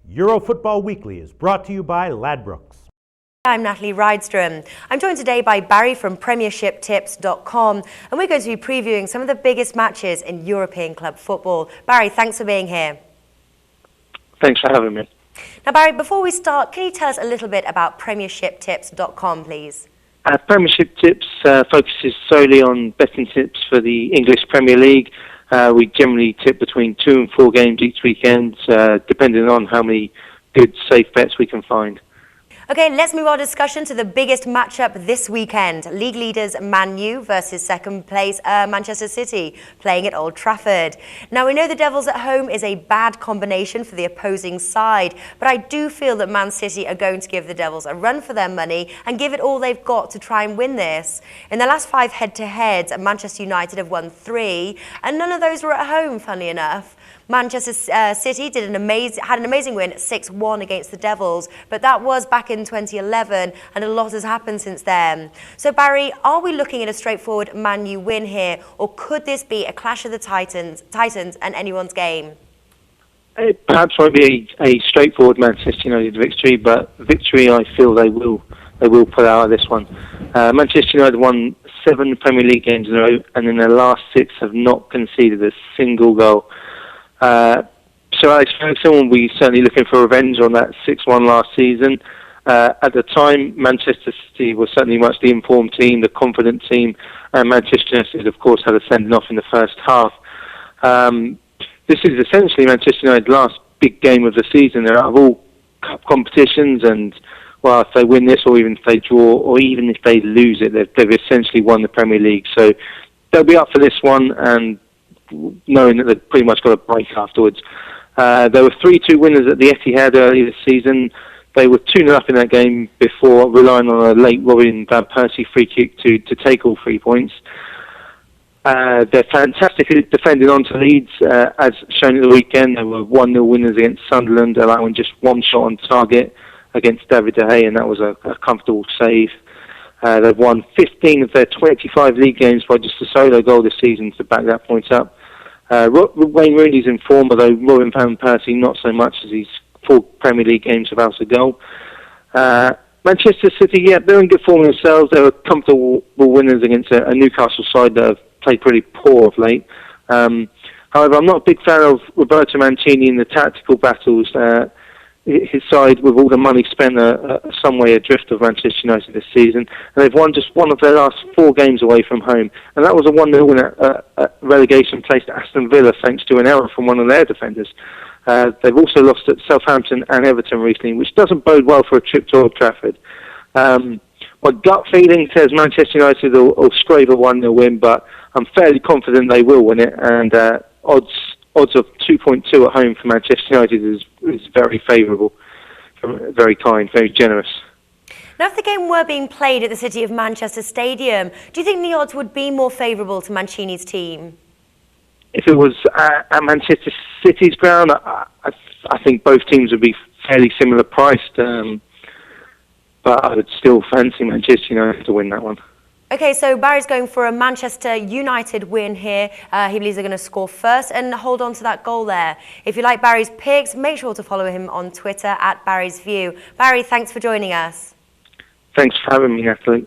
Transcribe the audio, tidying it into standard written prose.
Eurofootball Weekly is brought to you by Ladbrokes. I'm Natalie Rydström. I'm joined today by Barrie from PremiershipTips.com, and we're going to be previewing some of the biggest matches in European club football. Barrie, thanks for being here. Thanks for having me. Now, Barrie, before we start, can you tell us a little bit about PremiershipTips.com, please? Premiership Tips focuses solely on betting tips for the English Premier League. We generally tip between 2 and 4 games each weekend, depending on how many good, safe bets we can find. Okay, let's move our discussion to the biggest matchup this weekend. League leaders Man U versus second place Manchester City, playing at Old Trafford. Now, we know the Devils at home is a bad combination for the opposing side, but I do feel that Man City are going to give the Devils a run for their money and give it all they've got to try and win this. In the last 5 head-to-heads, Manchester United have won 3, and none of those were at home, funnily enough. Manchester City had an amazing win 6-1 against the Devils, but that was back in 2011 and a lot has happened since then. So Barrie, are we looking at a straightforward Man U win here, or could this be a clash of the Titans and anyone's game? It perhaps won't be a straightforward Manchester United victory, but victory I feel they will pull out of this one. Manchester United won 7 Premier League games in a row, and in their last 6 have not conceded a single goal. So Alex Ferguson will be certainly looking for revenge on that 6-1 last season. At the time, Manchester City was certainly much the informed team, the confident team, and Manchester United, of course, had a sending-off in the first half. This is essentially Manchester United's last big game of the season. They're out of all cup competitions, and well, if they win this, or even if they draw, or even if they lose it, they've essentially won the Premier League. So they'll be up for this one, and knowing that they've pretty much got a break afterwards. There were 3-2 winners at the Etihad earlier this season. They were 2-0 up in that game before relying on a late Robin Van Persie free kick to take all 3 points. They're fantastically defending on to Leeds, as shown at the weekend. They were 1-0 winners against Sunderland, allowing just 1 shot on target against David De Gea, and that was a comfortable save. They've won 15 of their 25 league games by just a solo goal this season to back that point up. Wayne Rooney's in form, although Robin Van Persie not so much, as he's 4 Premier League games without a goal. Manchester City, yeah, they're in good form themselves. They were comfortable winners against a Newcastle side that have played pretty poor of late. However, I'm not a big fan of Roberto Mancini in the tactical battles. His side, with all the money spent, some way adrift of Manchester United this season, and they've won just 1 of their last 4 games away from home, and that was a 1-0 win at relegation place to Aston Villa, thanks to an error from one of their defenders. They've also lost at Southampton and Everton recently, which doesn't bode well for a trip to Old Trafford. My gut feeling says Manchester United will scrape a 1-0 win, but I'm fairly confident they will win it, and odds of 2.2 at home for Manchester United is very favourable, very kind, very generous. Now, if the game were being played at the City of Manchester Stadium, do you think the odds would be more favourable to Mancini's team? If it was at Manchester City's ground, I think both teams would be fairly similar priced, but I would still fancy Manchester United to win that one. Okay, so Barrie's going for a Manchester United win here. He believes they're going to score first and hold on to that goal there. If you like Barrie's picks, make sure to follow him on Twitter @Barrie'sView. Barrie, thanks for joining us. Thanks for having me, Natalie.